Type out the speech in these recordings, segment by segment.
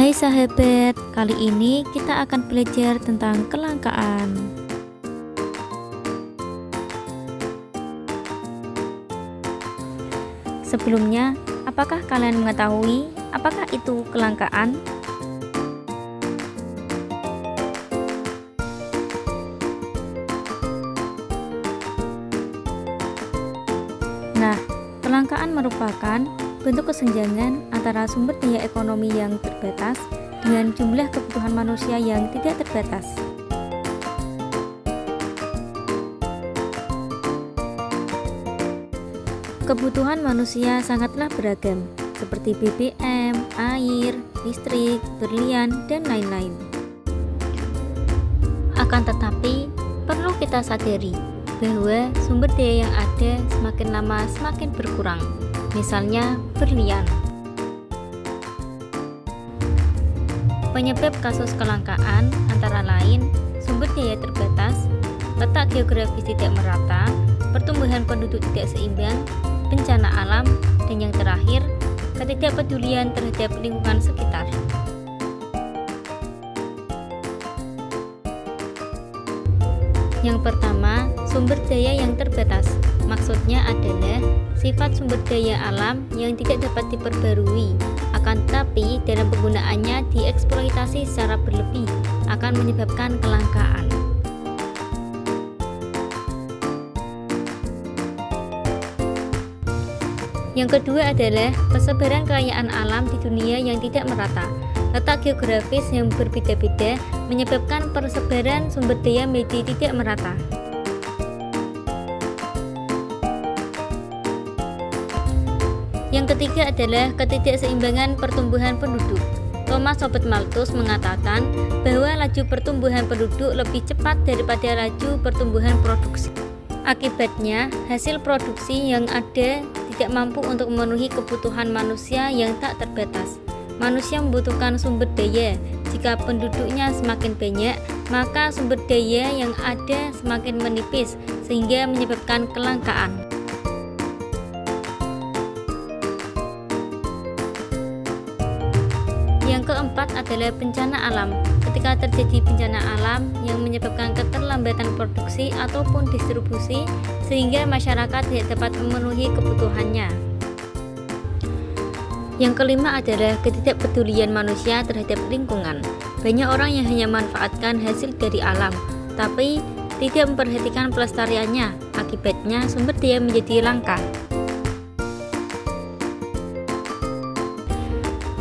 Hai sahabat, kali ini kita akan belajar tentang kelangkaan. Sebelumnya, apakah kalian mengetahui apakah itu kelangkaan? Nah, kelangkaan merupakan bentuk kesenjangan antara sumber daya ekonomi yang terbatas dengan jumlah kebutuhan manusia yang tidak terbatas. Kebutuhan manusia sangatlah beragam, seperti BBM, air, listrik, berlian, dan lain-lain. Akan tetapi, perlu kita sadari bahwa sumber daya yang ada semakin lama semakin berkurang. Misalnya berlian. Penyebab kasus kelangkaan antara lain sumber daya terbatas, letak geografis tidak merata, pertumbuhan penduduk tidak seimbang, bencana alam, dan yang terakhir, ketidakpedulian terhadap lingkungan sekitar. Yang pertama, sumber daya yang terbatas. Maksudnya adalah sifat sumber daya alam yang tidak dapat diperbarui, akan tetapi dalam penggunaannya dieksploitasi secara berlebih akan menyebabkan kelangkaan. Yang kedua adalah persebaran kekayaan alam di dunia yang tidak merata. Letak geografis yang berbeda-beda menyebabkan persebaran sumber daya menjadi tidak merata. Yang ketiga adalah ketidakseimbangan pertumbuhan penduduk. Thomas Robert Malthus mengatakan bahwa laju pertumbuhan penduduk lebih cepat daripada laju pertumbuhan produksi. Akibatnya, hasil produksi yang ada tidak mampu untuk memenuhi kebutuhan manusia yang tak terbatas. Manusia membutuhkan sumber daya. Jika penduduknya semakin banyak, maka sumber daya yang ada semakin menipis, sehingga menyebabkan kelangkaan. Yang keempat adalah bencana alam. Ketika terjadi bencana alam yang menyebabkan keterlambatan produksi ataupun distribusi, sehingga masyarakat tidak dapat memenuhi kebutuhannya. Yang kelima adalah ketidakpedulian manusia terhadap lingkungan. Banyak orang yang hanya memanfaatkan hasil dari alam, tapi tidak memperhatikan pelestariannya. Akibatnya sumber daya menjadi langka.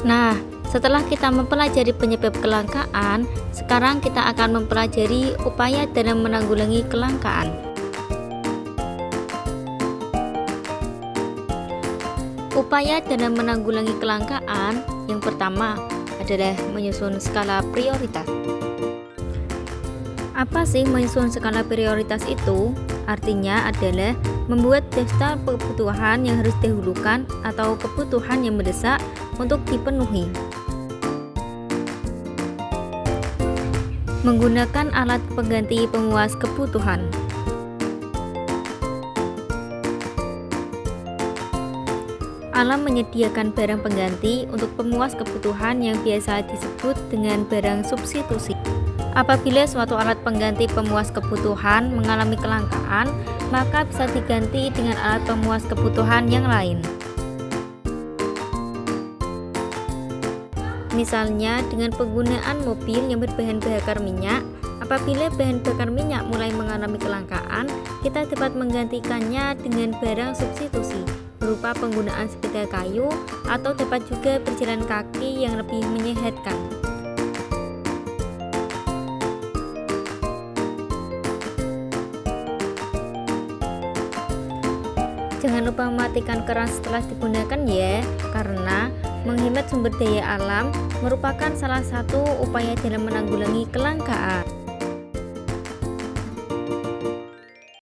Nah, setelah kita mempelajari penyebab kelangkaan, sekarang kita akan mempelajari upaya dalam menanggulangi kelangkaan. Upaya dalam menanggulangi kelangkaan yang pertama adalah menyusun skala prioritas. Apa sih menyusun skala prioritas itu? Artinya adalah membuat daftar kebutuhan yang harus didahulukan atau kebutuhan yang mendesak untuk dipenuhi. Menggunakan alat pengganti pemuas kebutuhan. Alam menyediakan barang pengganti untuk pemuas kebutuhan yang biasa disebut dengan barang substitusi. Apabila suatu alat pengganti pemuas kebutuhan mengalami kelangkaan, maka bisa diganti dengan alat pemuas kebutuhan yang lain. Misalnya dengan penggunaan mobil yang berbahan bakar minyak, apabila bahan bakar minyak mulai mengalami kelangkaan, kita dapat menggantikannya dengan barang substitusi berupa penggunaan sepeda kayu atau dapat juga berjalan kaki yang lebih menyehatkan. Jangan lupa mematikan keran setelah digunakan ya, karena menghemat sumber daya alam merupakan salah satu upaya dalam menanggulangi kelangkaan.